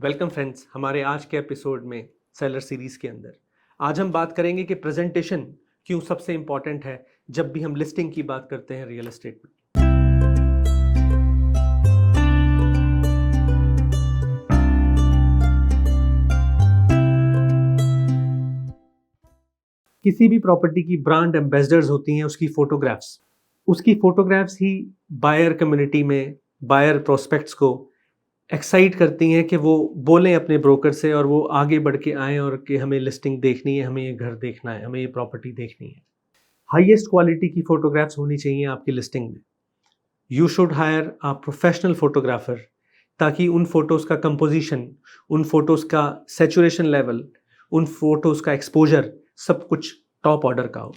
Welcome friends, हमारे आज के एपिसोड में सेलर सीरीज़ के अंदर आज हम बात करेंगे कि प्रेजेंटेशन क्यों सबसे इम्पॉर्टेंट है जब भी हम लिस्टिंग की बात करते हैं रियल एस्टेट में। किसी भी प्रॉपर्टी की ब्रांड एम्बेसडर्स होती हैं उसकी फोटोग्राफ्स ही बायर कम्युनिटी में बायर प्रोस्पेक्ट्स को एक्साइट करती हैं कि वो बोलें अपने ब्रोकर से और वो आगे बढ़ के आएँ और कि हमें लिस्टिंग देखनी है, हमें ये घर देखना है, हमें ये प्रॉपर्टी देखनी है। हाईएस्ट क्वालिटी की फ़ोटोग्राफ्स होनी चाहिए आपकी लिस्टिंग में। You should higher a professional photographer ताकि उन फ़ोटोज़ का कंपोजिशन, उन फ़ोटोज़ का सैचुरेशन लेवल, उन फ़ोटोज़ का एक्सपोजर सब कुछ टॉप ऑर्डर का हो।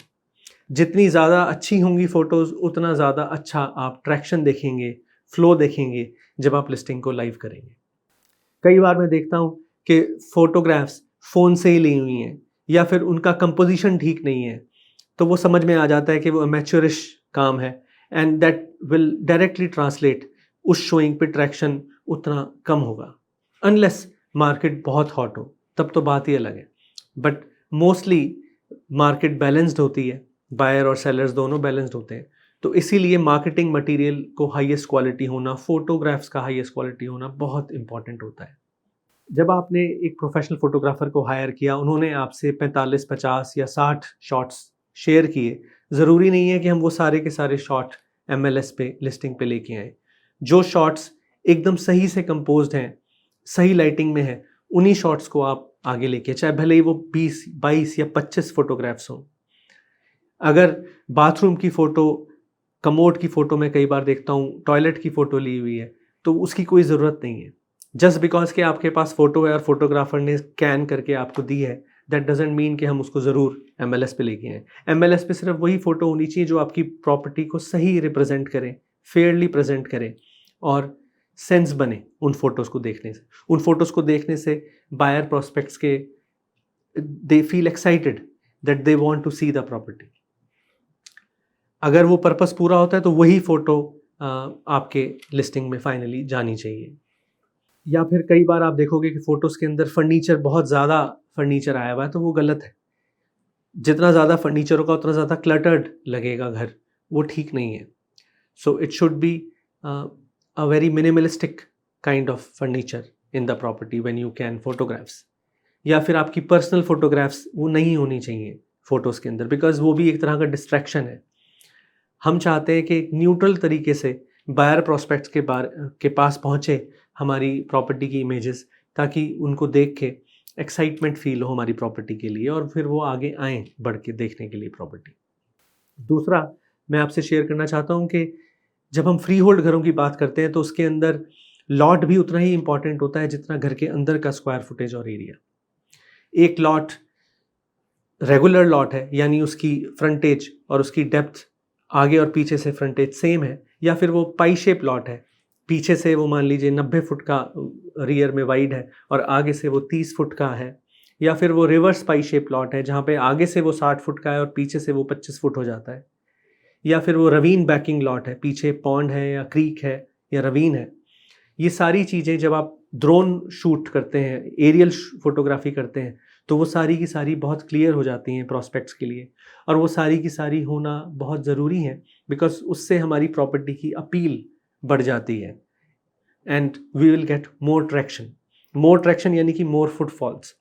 जितनी ज़्यादा अच्छी होंगी फ़ोटोज़ उतना ज़्यादा अच्छा आप ट्रैक्शन देखेंगे, फ्लो देखेंगे जब आप लिस्टिंग को लाइव करेंगे। कई बार मैं देखता हूँ कि फ़ोटोग्राफ्स फ़ोन से ही ली हुई हैं या फिर उनका कंपोजिशन ठीक नहीं है, तो वो समझ में आ जाता है कि वो अमेच्योरिश काम है and that will directly translate उस शोइंग पे ट्रैक्शन उतना कम होगा। अनलेस मार्केट बहुत हॉट हो, तब तो बात ही अलग है। बट मोस्टली मार्केट बैलेंस्ड होती है, बायर और सेलर्स दोनों बैलेंस्ड होते हैं, तो इसीलिए मार्केटिंग मटेरियल को हाईएस्ट क्वालिटी होना, फोटोग्राफ्स का हाईएस्ट क्वालिटी होना बहुत इंपॉर्टेंट होता है। जब आपने एक प्रोफेशनल फोटोग्राफर को हायर किया, उन्होंने आपसे 45, 50 या 60 शॉट्स शेयर किए, ज़रूरी नहीं है कि हम वो सारे के सारे शॉट MLS पे लिस्टिंग पे लेके आएँ। जो शॉट्स एकदम सही से कंपोज्ड हैं, सही लाइटिंग में है, उन्हीं शॉट्स को आप आगे लेके, चाहे भले ही वो 20, 22 या 25 फोटोग्राफ्स हों। अगर बाथरूम की फ़ोटो, कमोड की फ़ोटो मैं कई बार देखता हूँ, टॉयलेट की फ़ोटो ली हुई है, तो उसकी कोई ज़रूरत नहीं है। जस्ट बिकॉज कि आपके पास फ़ोटो है और फोटोग्राफर ने स्कैन करके आपको दी है, दैट डजेंट मीन कि हम उसको ज़रूर MLS पे लेके आएँ। MLS पे सिर्फ वही फ़ोटो होनी चाहिए जो आपकी प्रॉपर्टी को सही रिप्रेजेंट करे, फेयरली प्रेजेंट करे और सेंस बने उन फ़ोटोज़ को देखने से। उन फ़ोटोज़ को देखने से बायर प्रोस्पेक्ट्स के they feel excited that they want to see the property. अगर वो पर्पस पूरा होता है तो वही फ़ोटो आपके लिस्टिंग में फाइनली जानी चाहिए। या फिर कई बार आप देखोगे कि फ़ोटोज़ के अंदर फर्नीचर, बहुत ज़्यादा फर्नीचर आया हुआ है, तो वो गलत है। जितना ज़्यादा फर्नीचर होगा उतना ज़्यादा क्लटर्ड लगेगा घर, वो ठीक नहीं है। So it should be a very minimalistic kind of furniture in the property when you can photographs. या फिर आपकी पर्सनल फोटोग्राफ्स वो नहीं होनी चाहिए फ़ोटोज़ के अंदर, बिकॉज़ वो भी एक तरह का डिस्ट्रैक्शन है। हम चाहते हैं कि एक न्यूट्रल तरीके से बायर प्रोस्पेक्ट्स के पास पहुँचे हमारी प्रॉपर्टी की इमेजेस, ताकि उनको देख के एक्साइटमेंट फील हो हमारी प्रॉपर्टी के लिए और फिर वो आगे आएँ बढ़ के देखने के लिए प्रॉपर्टी। दूसरा मैं आपसे शेयर करना चाहता हूँ कि जब हम फ्री होल्ड घरों की बात करते हैं तो उसके अंदर लॉट भी उतना ही इम्पॉर्टेंट होता है जितना घर के अंदर का स्क्वायर फुटेज और एरिया। एक लॉट रेगुलर लॉट है, यानी उसकी फ्रंटेज और उसकी डेप्थ आगे और पीछे से फ्रंटेज सेम है, या फिर वो पाई शेप लॉट है, पीछे से वो मान लीजिए 90 फुट का रियर में वाइड है और आगे से वो 30 फुट का है, या फिर वो रिवर्स पाई शेप लॉट है जहाँ पे आगे से वो 60 फुट का है और पीछे से वो 25 फुट हो जाता है, या फिर वो रवीन बैकिंग लॉट है, पीछे पॉन्ड है या क्रीक है या रवीन है। ये सारी चीज़ें जब आप ड्रोन शूट करते हैं, एरियल फोटोग्राफी करते हैं, तो वो सारी की सारी बहुत क्लियर हो जाती हैं प्रॉस्पेक्ट्स के लिए, और वो सारी की सारी होना बहुत ज़रूरी है, बिकॉज उससे हमारी प्रॉपर्टी की अपील बढ़ जाती है and we will get more traction यानी कि मोर फुटफॉल्स।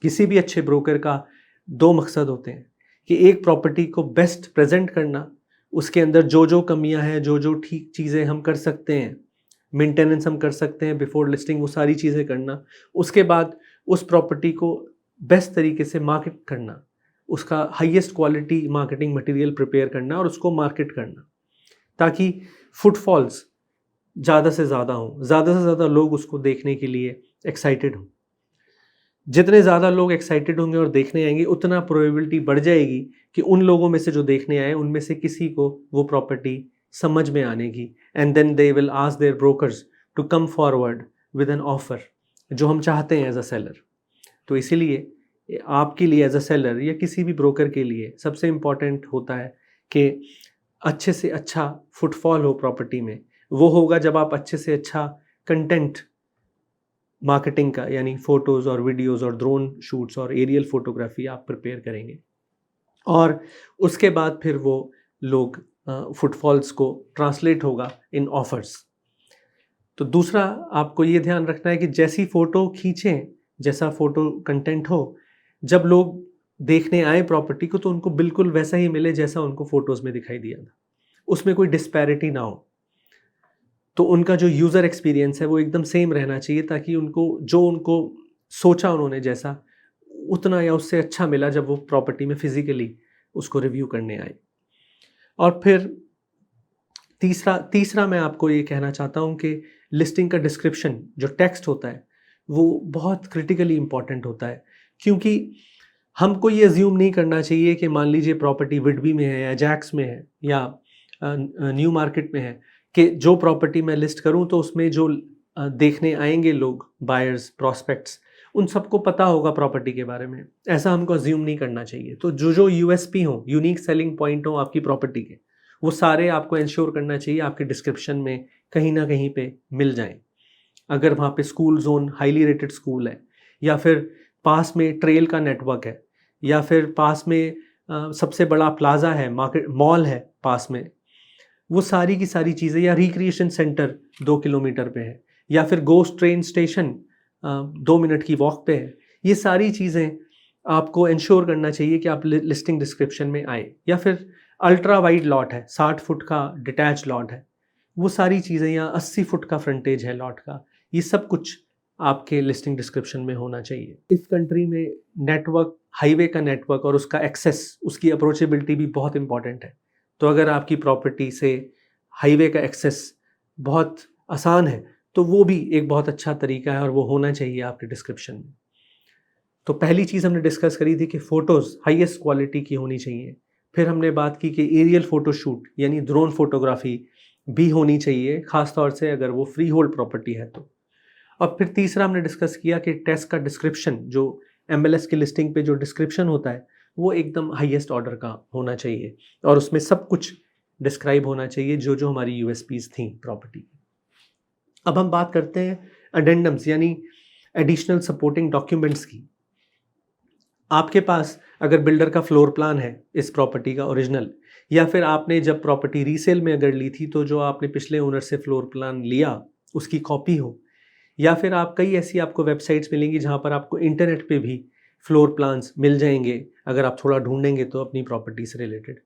किसी भी अच्छे ब्रोकर का दो मकसद होते हैं कि एक प्रॉपर्टी को बेस्ट प्रेजेंट करना, उसके अंदर जो जो कमियां हैं, जो जो ठीक चीज़ें हम कर सकते हैं, मेंटेनेंस हम कर सकते हैं बिफोर लिस्टिंग, वो सारी चीज़ें करना। उसके बाद उस प्रॉपर्टी को बेस्ट तरीके से मार्केट करना, उसका highest quality marketing material prepare करना और उसको मार्केट करना, ताकि फुटफॉल्स ज़्यादा से ज़्यादा हों, ज़्यादा से ज़्यादा लोग उसको देखने के लिए एक्साइटेड हों। जितने ज़्यादा लोग एक्साइटेड होंगे और देखने आएंगे, उतना प्रोबेबिलिटी बढ़ जाएगी कि उन लोगों में से जो देखने आए उनमें से किसी को वो प्रॉपर्टी समझ में आने की, and then they will ask their brokers to come forward with an offer, जो हम चाहते हैं एज अ सेलर। तो इसीलिए आपके लिए एज अ सेलर या किसी भी ब्रोकर के लिए सबसे इम्पॉर्टेंट होता है कि अच्छे से अच्छा फुटफॉल हो प्रॉपर्टी में। वो होगा जब आप अच्छे से अच्छा कंटेंट मार्केटिंग का, यानी फ़ोटोज़ और वीडियोज़ और ड्रोन शूट्स और एरियल फ़ोटोग्राफ़ी आप प्रिपेयर करेंगे, और उसके बाद फिर वो लोग फुटफॉल्स को ट्रांसलेट होगा इन ऑफ़र्स। तो दूसरा आपको ये ध्यान रखना है कि जैसी फ़ोटो खींचें, जैसा फ़ोटो कंटेंट हो, जब लोग देखने आए प्रॉपर्टी को तो उनको बिल्कुल वैसा ही मिले जैसा उनको फ़ोटोज़ में दिखाई दिया था। उसमें कोई डिस्पैरिटी ना हो। तो उनका जो यूज़र एक्सपीरियंस है वो एकदम सेम रहना चाहिए, ताकि उनको सोचा उन्होंने जैसा, उतना या उससे अच्छा मिला जब वो प्रॉपर्टी में फ़िज़िकली उसको रिव्यू करने आए। और फिर तीसरा मैं आपको ये कहना चाहता हूँ कि लिस्टिंग का डिस्क्रिप्शन जो टेक्स्ट होता है वो बहुत क्रिटिकली इम्पॉर्टेंट होता है, क्योंकि हमको ये अज्यूम नहीं करना चाहिए कि मान लीजिए प्रॉपर्टी विडबी में है या जैक्स में है या न्यू मार्केट में है, कि जो प्रॉपर्टी मैं लिस्ट करूं तो उसमें जो देखने आएंगे लोग, बायर्स, प्रोस्पेक्ट्स, उन सबको पता होगा प्रॉपर्टी के बारे में। ऐसा हमको अज्यूम नहीं करना चाहिए। तो जो जो यूएसपी हो, यूनिक सेलिंग पॉइंट हो आपकी प्रॉपर्टी के, वो सारे आपको इंश्योर करना चाहिए आपके डिस्क्रिप्शन में कहीं ना कहीं पे मिल जाएं। अगर वहाँ पे school zone highly rated school है, या फिर पास में ट्रेल का नेटवर्क है, या फिर पास में सबसे बड़ा प्लाजा है, मार्केट मॉल है पास में, वो सारी की सारी चीज़ें, या रिक्रिएशन सेंटर 2 किलोमीटर पे है, या फिर गोस्ट ट्रेन स्टेशन 2 मिनट की वॉक पे है, ये सारी चीज़ें आपको इंश्योर करना चाहिए कि आप लिस्टिंग डिस्क्रिप्शन में आए। या फिर अल्ट्रा वाइड लॉट है, 60 फुट का डिटैच लॉट है, वो सारी चीज़ें, या 80 फुट का फ्रंटेज है लॉट का, ये सब कुछ आपके लिस्टिंग डिस्क्रिप्शन में होना चाहिए। इस कंट्री में नेटवर्क, हाईवे का नेटवर्क और उसका एक्सेस, उसकी अप्रोचेबिलिटी भी बहुत इंपॉर्टेंट है। तो अगर आपकी प्रॉपर्टी से हाईवे का एक्सेस बहुत आसान है तो वो भी एक बहुत अच्छा तरीका है और वो होना चाहिए आपके डिस्क्रिप्शन में। तो पहली चीज़ हमने डिस्कस करी थी कि फ़ोटोज़ हाईएस्ट क्वालिटी की होनी चाहिए। फिर हमने बात की कि एरियल फ़ोटोशूट यानी ड्रोन फोटोग्राफी भी होनी चाहिए, ख़ास तौर से अगर वो फ्री होल्ड प्रॉपर्टी है तो। और फिर तीसरा हमने डिस्कस किया कि टेस्ट का डिस्क्रिप्शन, जो MLS की लिस्टिंग पे जो डिस्क्रिप्शन होता है वो एकदम हाईएस्ट ऑर्डर का होना चाहिए, और उसमें सब कुछ डिस्क्राइब होना चाहिए जो जो हमारी यूएसपीज थी प्रॉपर्टी की। अब हम बात करते हैं अडेंडम्स यानी एडिशनल सपोर्टिंग डॉक्यूमेंट्स की। आपके पास अगर बिल्डर का फ्लोर प्लान है इस प्रॉपर्टी का ओरिजिनल, या फिर आपने जब प्रॉपर्टी रीसेल में अगर ली थी तो जो आपने पिछले ओनर से फ्लोर प्लान लिया उसकी कॉपी हो, या फिर आप कई ऐसी आपको वेबसाइट्स मिलेंगी जहाँ पर आपको इंटरनेट पे भी फ्लोर प्लान्स मिल जाएंगे, अगर आप थोड़ा ढूंढेंगे तो अपनी प्रॉपर्टी से रिलेटेड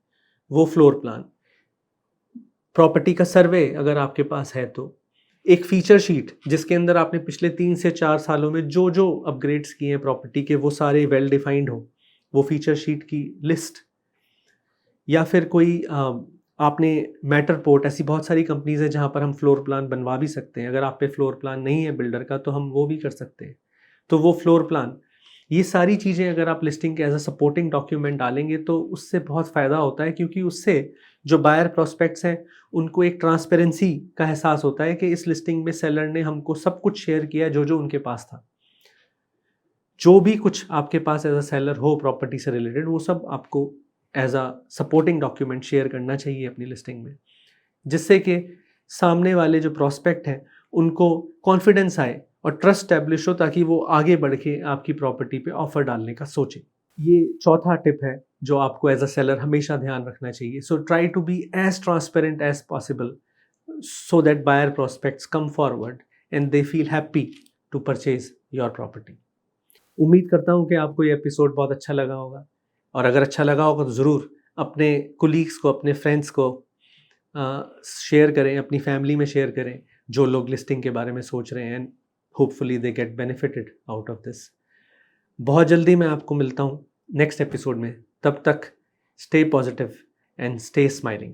वो फ्लोर प्लान, प्रॉपर्टी का सर्वे अगर आपके पास है तो, एक फीचर शीट जिसके अंदर आपने पिछले 3 से 4 सालों में जो जो अपग्रेड्स किए हैं प्रॉपर्टी के वो सारे वेल डिफाइंड हो, वो फीचर शीट की लिस्ट, या फिर कोई आपने मैटर पोर्ट, ऐसी बहुत सारी कंपनीज हैं जहाँ पर हम फ्लोर प्लान बनवा भी सकते हैं। अगर आप पे फ्लोर प्लान नहीं है बिल्डर का तो हम वो भी कर सकते हैं। तो वो फ्लोर प्लान, ये सारी चीज़ें अगर आप लिस्टिंग के एज अ सपोर्टिंग डॉक्यूमेंट डालेंगे तो उससे बहुत फ़ायदा होता है, क्योंकि उससे जो बायर प्रोस्पेक्ट्स हैं उनको एक ट्रांसपेरेंसी का एहसास होता है कि इस लिस्टिंग में सेलर ने हमको सब कुछ शेयर किया जो जो उनके पास था। जो भी कुछ आपके पास एज अ सेलर हो प्रॉपर्टी से रिलेटेड वो सब आपको as a supporting document share करना चाहिए अपनी लिस्टिंग में, जिससे कि सामने वाले जो प्रॉस्पेक्ट हैं उनको कॉन्फिडेंस आए और ट्रस्ट स्टैब्लिश हो, ताकि वो आगे बढ़ के आपकी प्रॉपर्टी पे ऑफर डालने का सोचें। ये चौथा टिप है जो आपको एज अ सेलर हमेशा ध्यान रखना चाहिए। So try to be as transparent as possible so that buyer prospects come forward and they feel happy to purchase your property. उम्मीद करता हूँ कि आपको ये एपिसोड बहुत अच्छा लगा होगा, और अगर अच्छा लगा होगा तो ज़रूर अपने कोलीग्स को, अपने फ्रेंड्स को शेयर करें, अपनी फैमिली में शेयर करें जो लोग लिस्टिंग के बारे में सोच रहे हैं, and hopefully they get benefited out of this. बहुत जल्दी मैं आपको मिलता हूँ नेक्स्ट एपिसोड में। तब तक stay positive and stay smiling.